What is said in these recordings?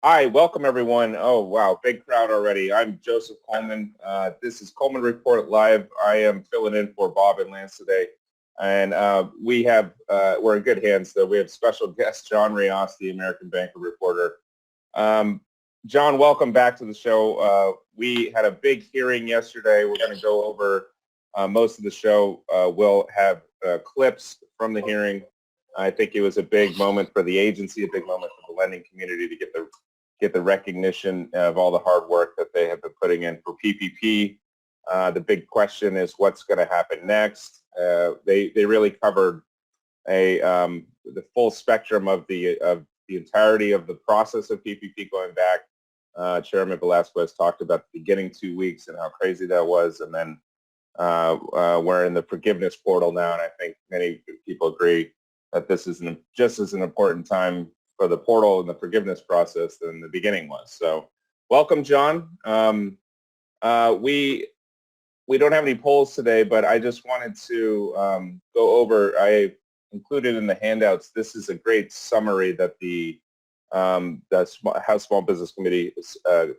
Hi, welcome everyone. Oh, wow, big crowd already. I'm Joseph Coleman. This is Coleman Report Live. I am filling in for Bob and Lance today. And we're in good hands, though. We have special guest John Rios, the American Banker reporter. Um, John, welcome back to the show. We had a big hearing yesterday. We're going to go over most of the show. We'll have clips from the hearing. I think it was a big moment for the agency, a big moment for the lending community to get the recognition of all the hard work that they have been putting in for PPP. The big question is what's going to happen next. They really covered the full spectrum of the entirety of the process of PPP going back. Chairman Velasquez talked about the beginning 2 weeks and how crazy that was, and then we're in the forgiveness portal now, and I think many people agree that this is just as an important time for the portal and the forgiveness process than the beginning was. So welcome, John. We don't have any polls today, but I just wanted to go over, I included in the handouts, this is a great summary that the House Small Business Committee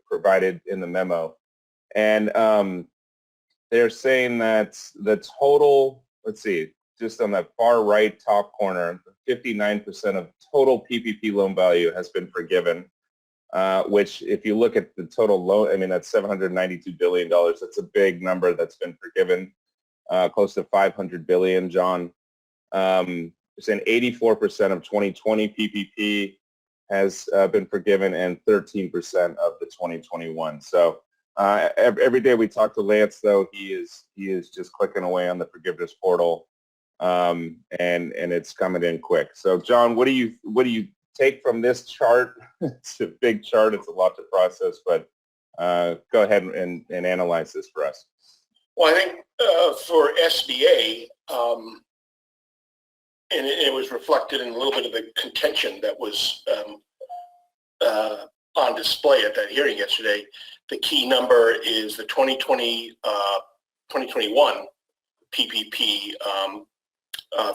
provided in the memo. And they're saying that the total, let's see, just on that far right top corner, 59% of total PPP loan value has been forgiven, which if you look at the total loan, I mean, that's $792 billion. That's a big number that's been forgiven, close to $500 billion, John. Saying 84% of 2020 PPP has been forgiven and 13% of the 2021. So every day we talk to Lance, though, he is just clicking away on the forgiveness portal. And it's coming in quick. So, John, what do you take from this chart? It's a big chart. It's a lot to process, but go ahead and analyze this for us. Well, I think for SBA, and it was reflected in a little bit of the contention that was on display at that hearing yesterday. The key number is the 2021 PPP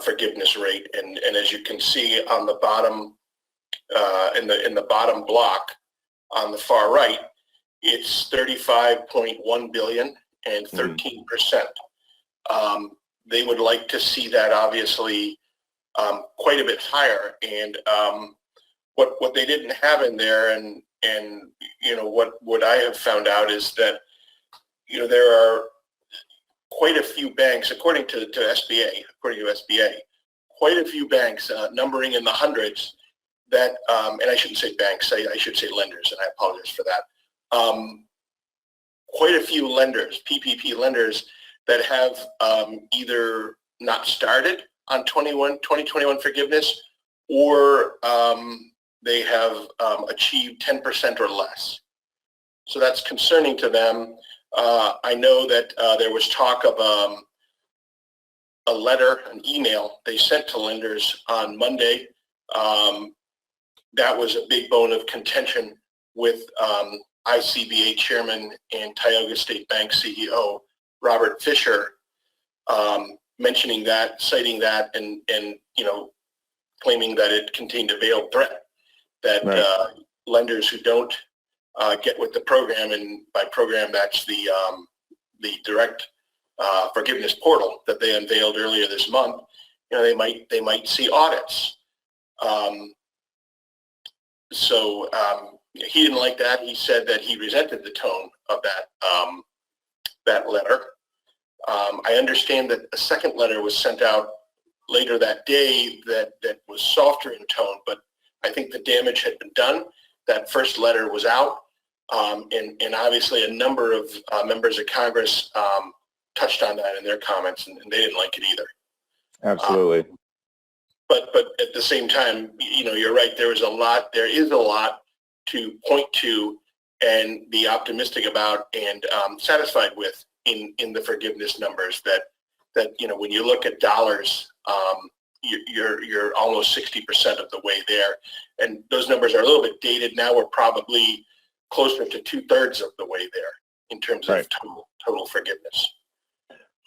forgiveness rate, and as you can see on the bottom, in the bottom block on the far right, it's 35.1 billion and 13%. They would like to see that obviously quite a bit higher, and what they didn't have in there, and you know what I have found out is that there are quite a few banks, according to SBA, quite a few banks numbering in the hundreds that, and I shouldn't say banks, I should say lenders, and I apologize for that. Quite a few lenders, PPP lenders, that have either not started on 2021 forgiveness, or they have achieved 10% or less. So that's concerning to them. I know that there was talk of a letter, an email they sent to lenders on Monday. That was a big bone of contention with ICBA chairman and Tioga State Bank CEO Robert Fisher, mentioning that, citing that, and claiming that it contained a veiled threat that lenders who don't get with the program, and by program that's the direct forgiveness portal that they unveiled earlier this month, they might see audits. So he didn't like that. He said that he resented the tone of that letter. I understand that a second letter was sent out later that day that was softer in tone, but I think the damage had been done. That first letter was out, and obviously a number of members of Congress touched on that in their comments, and they didn't like it either. Absolutely. But at the same time, you're right. There is a lot to point to and be optimistic about and satisfied with in the forgiveness numbers. That when you look at dollars, you're almost 60% of the way there, and those numbers are a little bit dated now. We're probably closer to 2/3 of the way there in terms of total forgiveness.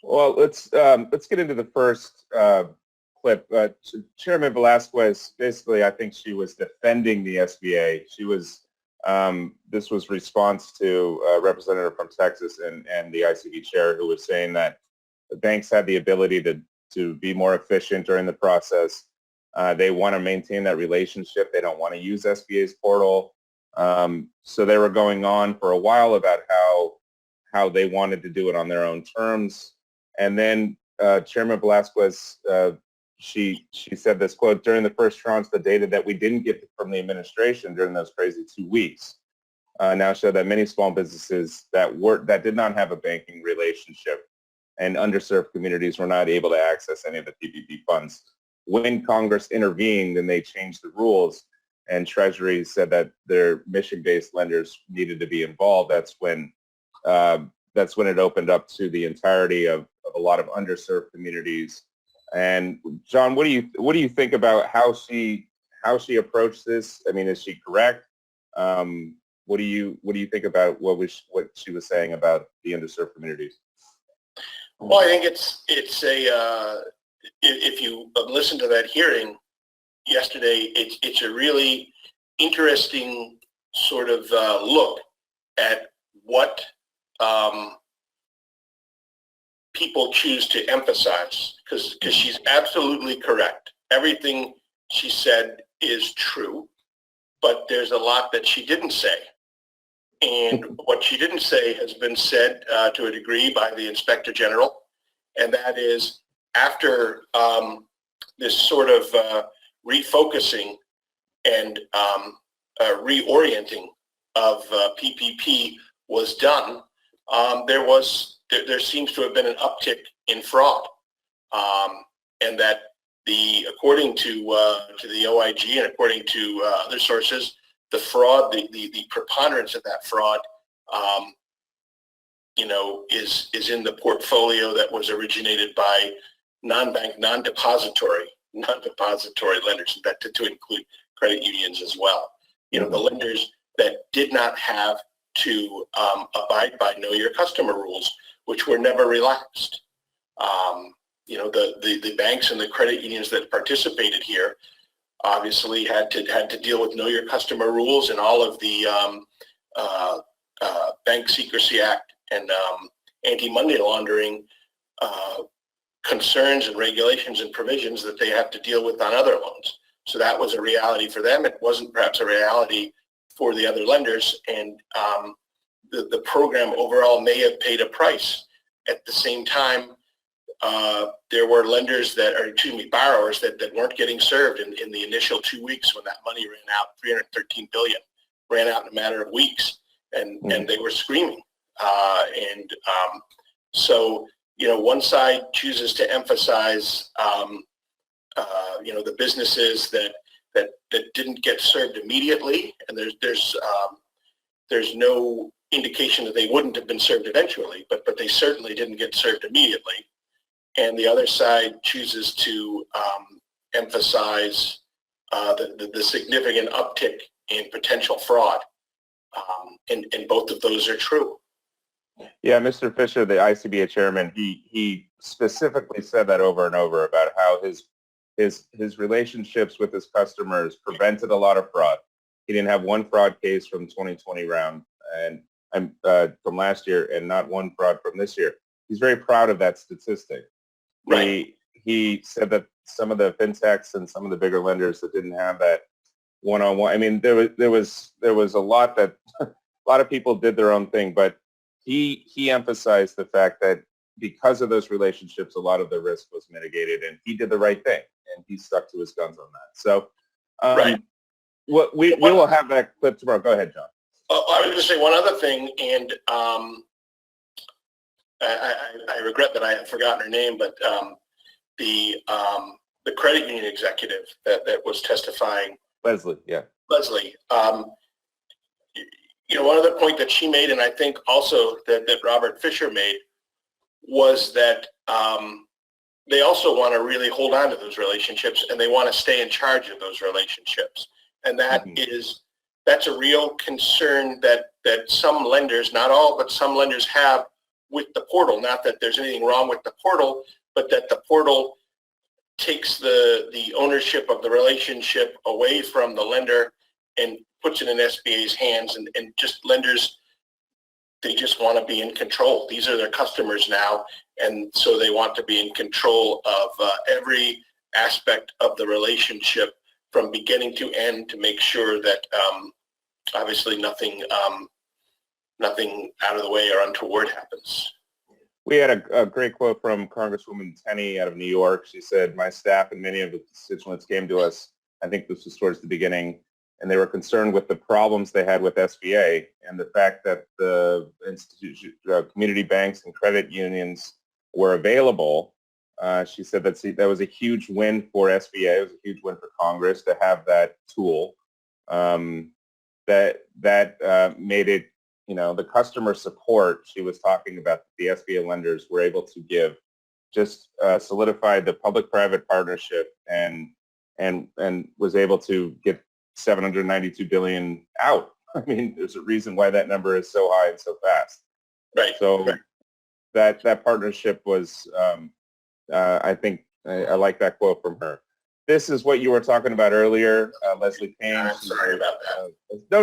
Well, let's get into the first clip. Chairman Velasquez, basically, I think she was defending the SBA. She was This was response to a representative from Texas and the ICB chair who was saying that the banks had the ability to be more efficient during the process. They want to maintain that relationship. They don't want to use SBA's portal. So they were going on for a while about how they wanted to do it on their own terms. And then Chairman Velasquez, she said this quote, during the first tranche, the data that we didn't get from the administration during those crazy 2 weeks now show that many small businesses that did not have a banking relationship and underserved communities were not able to access any of the PPP funds. When Congress intervened and they changed the rules and Treasury said that their mission-based lenders needed to be involved, that's when it opened up to the entirety of a lot of underserved communities. And John, what do you think about how she approached this? I mean, is she correct? What do you think about what she was saying about the underserved communities? Well, I think it's a if you listen to that hearing yesterday, it's a really interesting sort of look at what people choose to emphasize, because she's absolutely correct. Everything she said is true, but there's a lot that she didn't say. And what she didn't say has been said to a degree by the Inspector General, and that is after this sort of refocusing and reorienting of PPP was done, there seems to have been an uptick in fraud, and that according to the OIG and according to other sources, the fraud, the preponderance of that fraud, is in the portfolio that was originated by non-bank, non-depository lenders, in fact, to include credit unions as well. The lenders that did not have to abide by Know Your Customer rules, which were never relaxed. The banks and the credit unions that participated here obviously had to deal with Know Your Customer rules and all of the Bank Secrecy Act and anti-money laundering concerns and regulations and provisions that they have to deal with on other loans. So that was a reality for them. It wasn't perhaps a reality for the other lenders, and the program overall may have paid a price. At the same time, there were borrowers that weren't getting served in the initial 2 weeks when that money ran out. $313 billion ran out in a matter of weeks, and they were screaming. So one side chooses to emphasize the businesses that didn't get served immediately, and there's no indication that they wouldn't have been served eventually, but they certainly didn't get served immediately. And the other side chooses to emphasize the significant uptick in potential fraud, and both of those are true. Yeah, Mr. Fisher, the ICBA chairman, he specifically said that over and over about how his relationships with his customers prevented a lot of fraud. He didn't have one fraud case from 2020 round and from last year, and not one fraud from this year. He's very proud of that statistic. Right. He said that some of the fintechs and some of the bigger lenders that didn't have that one-on-one. I mean, there was a lot that a lot of people did their own thing, but he emphasized the fact that because of those relationships, a lot of the risk was mitigated, and he did the right thing, and he stuck to his guns on that. So, right. We will have that clip tomorrow. Go ahead, John. I was going to say one other thing, and I regret that I have forgotten her name, but the credit union executive that was testifying, Leslie. Yeah. Leslie. One other point that she made, and I think also that Robert Fisher made, was that they also want to really hold on to those relationships, and they want to stay in charge of those relationships. And that's a real concern that some lenders, not all, but some lenders have with the portal. Not that there's anything wrong with the portal, but that the portal takes the ownership of the relationship away from the lender and puts it in SBA's hands, and just lenders, they just want to be in control. These are their customers now, and so they want to be in control of every aspect of the relationship from beginning to end to make sure that obviously nothing out of the way or untoward happens. We had a great quote from Congresswoman Tenney out of New York. She said, "My staff and many of the constituents came to us, I think this was towards the beginning, and they were concerned with the problems they had with SBA and the fact that the community banks and credit unions were available." She said that was a huge win for SBA. It was a huge win for Congress to have that tool. That made it, the customer support she was talking about, the SBA lenders were able to give, just solidified the public-private partnership and was able to get $792 billion out. I mean, there's a reason why that number is so high and so fast. Right. So right. that partnership was, I think, I like that quote from her. This is what you were talking about earlier, Leslie Payne. I'm sorry about that.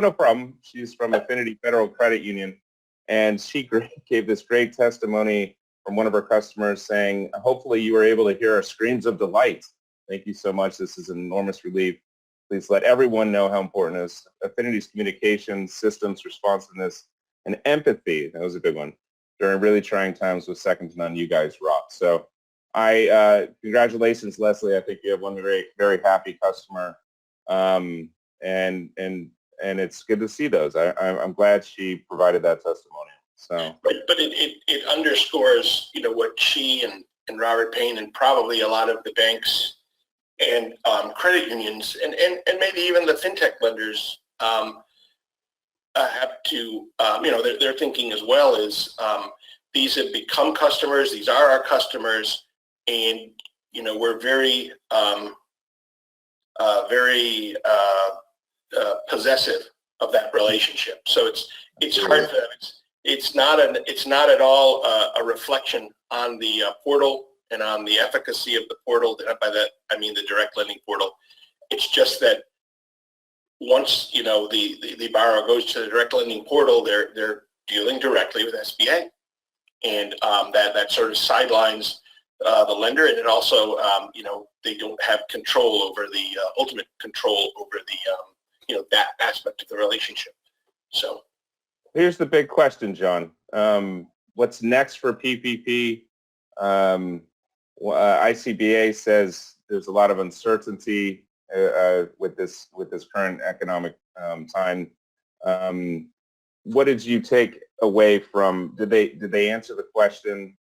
No problem. She's from Affinity Federal Credit Union, and she gave this great testimony from one of her customers saying, "Hopefully you were able to hear our screams of delight. Thank you so much. This is an enormous relief. Please let everyone know how important it is. Affinity's communications, systems, responsiveness, and empathy," that was a big one, "during really trying times was second to none. You guys rock." So congratulations, Leslie. I think you have one very, very happy customer. And it's good to see those. I'm glad she provided that testimonial. So, but it underscores, what she and Robert Payne and probably a lot of the banks and credit unions and maybe even the fintech lenders have to, they're thinking as well is these have become customers. These are our customers, and we're very possessive of that relationship. So it's hard for them. It's not at all a reflection on the portal and on the efficacy of the portal. By that I mean the direct lending portal. It's just that once the borrower goes to the direct lending portal, they're dealing directly with SBA, and that sort of sidelines the lender, and it also they don't have control over the ultimate control over the that aspect of the relationship. So here's the big question, John. What's next for PPP? ICBA says there's a lot of uncertainty with this current economic time. What did you take away from? Did they answer the question?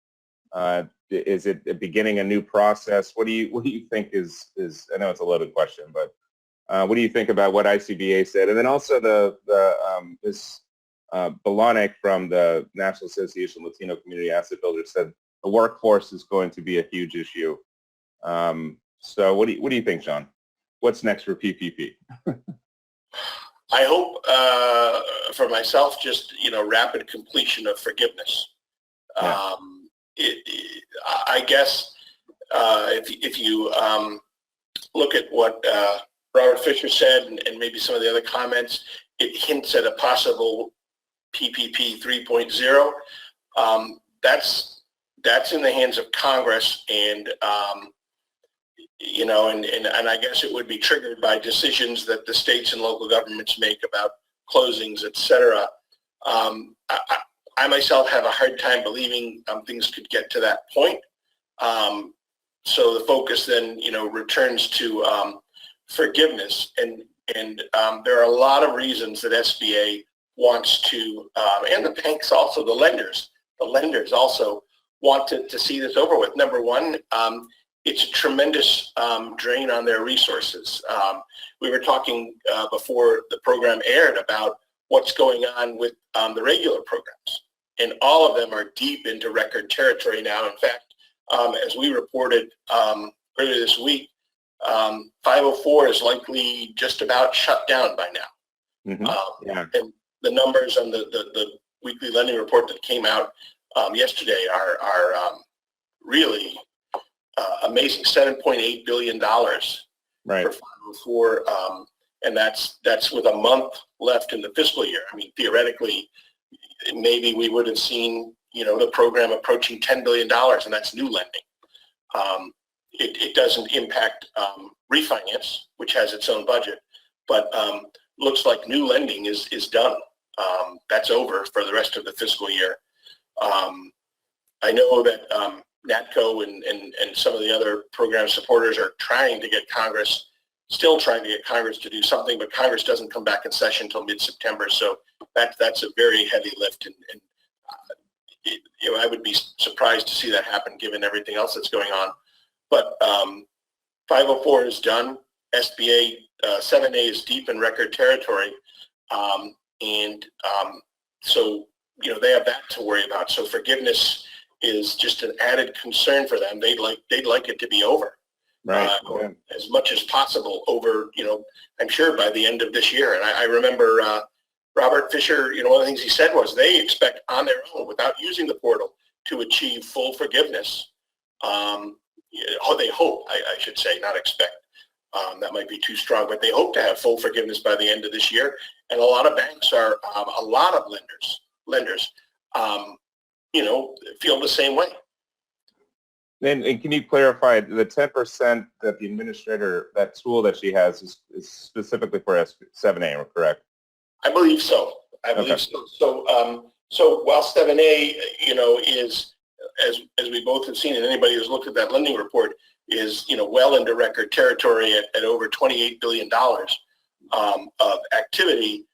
Is it beginning a new process? What do you think is? I know it's a loaded question, but what do you think about what ICBA said? And then also this Bolanek from the National Association of Latino Community Asset Builders said the workforce is going to be a huge issue. So what do you think, John? What's next for PPP? I hope for myself, just rapid completion of forgiveness. Yeah. I guess if you look at what Robert Fisher said and maybe some of the other comments, it hints at a possible PPP 3.0. That's in the hands of Congress, and and I guess it would be triggered by decisions that the states and local governments make about closings, et cetera. I myself have a hard time believing things could get to that point. So the focus then, returns to forgiveness, and there are a lot of reasons that SBA wants to, and the banks also, the lenders also want to see this over with. Number one, it's a tremendous drain on their resources. We were talking before the program aired about what's going on with the regular programs, and all of them are deep into record territory now. In fact, as we reported earlier this week, 504 is likely just about shut down by now. Mm-hmm. And the numbers on the weekly lending report that came out yesterday are really amazing. $7.8 billion right. for 504 and that's with a month left in the fiscal year. I mean, theoretically, maybe we would have seen, the program approaching $10 billion, and that's new lending. It doesn't impact refinance, which has its own budget, but looks like new lending is done. That's over for the rest of the fiscal year. I know that NATCO and some of the other program supporters are still trying to get Congress to do something, but Congress doesn't come back in session until mid-September, so that's a very heavy lift, and I would be surprised to see that happen given everything else that's going on. But 504 is done. SBA 7A is deep in record territory, so they have that to worry about. So forgiveness is just an added concern for them. They'd like it to be over, right? As much as possible over. I'm sure by the end of this year. And I remember Robert Fisher. One of the things he said was they expect on their own, without using the portal, to achieve full forgiveness. They hope, I should say, not expect. That might be too strong, but they hope to have full forgiveness by the end of this year. And a lot of banks are, a lot of lenders, feel the same way. And can you clarify the 10% that the administrator, that tool that she has is specifically for 7A, correct? I believe so. Okay. So while 7A, is, as we both have seen, and anybody who's looked at that lending report, is well into record territory at over $28 billion of activity.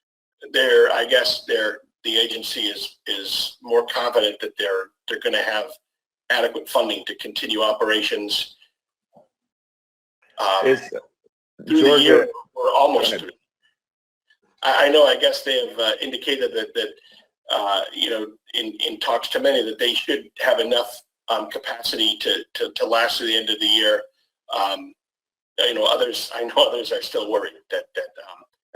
I guess the agency is more confident that they're going to have adequate funding to continue operations through the year, or almost through. I know. I guess they have indicated that in talks to many, that they should have enough capacity to last through the end of the year. I know others are still worried that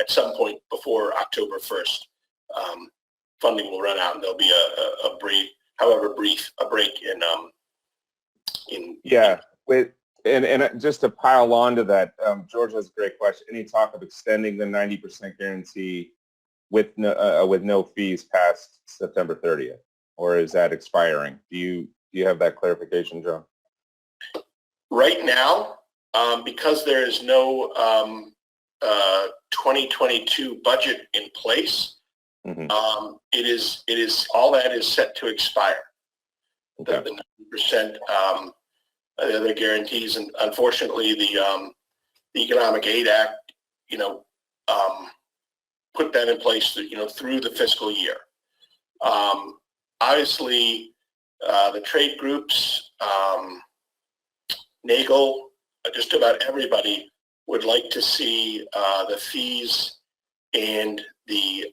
at some point before October 1st, funding will run out and there'll be a brief, however brief, a break in. And just to pile on to that, George has a great question. Any talk of extending the 90% guarantee with no fees past September 30th, or is that expiring? Do you have that clarification, John? Right now, because there is no 2022 budget in place, it is all that is set to expire. Okay. The 90%, the other guarantees, and unfortunately, the Economic Aid Act, put that in place, through the fiscal year. Obviously, the trade groups, NAGLE, just about everybody would like to see the fees and the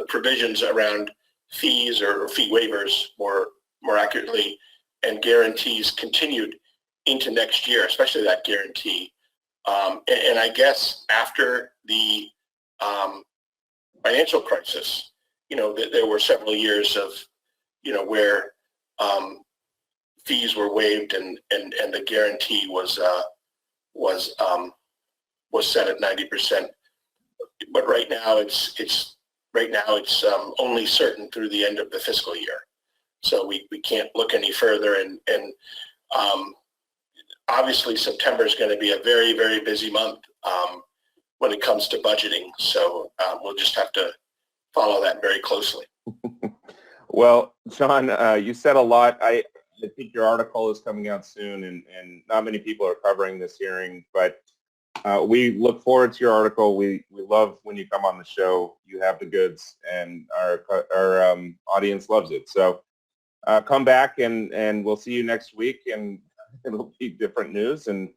provisions around fees or fee waivers, more accurately, and guarantees continued into next year, especially that guarantee. And I guess after the financial crisis, there were several years of, where fees were waived and the guarantee was set at 90%. But right now it's only certain through the end of the fiscal year. So we can't look any further, and obviously September is going to be a very, very busy month when it comes to budgeting. So we'll just have to follow that very closely. Well, John, you said a lot. I think your article is coming out soon, and not many people are covering this hearing, but we look forward to your article. We love when you come on the show. You have the goods, and our audience loves it. So come back, and we'll see you next week, and it'll be different news. And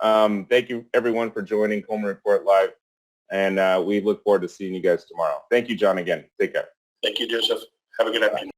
thank you, everyone, for joining Coleman Report Live, and we look forward to seeing you guys tomorrow. Thank you, John, again. Take care. Thank you, Joseph. Have a good afternoon.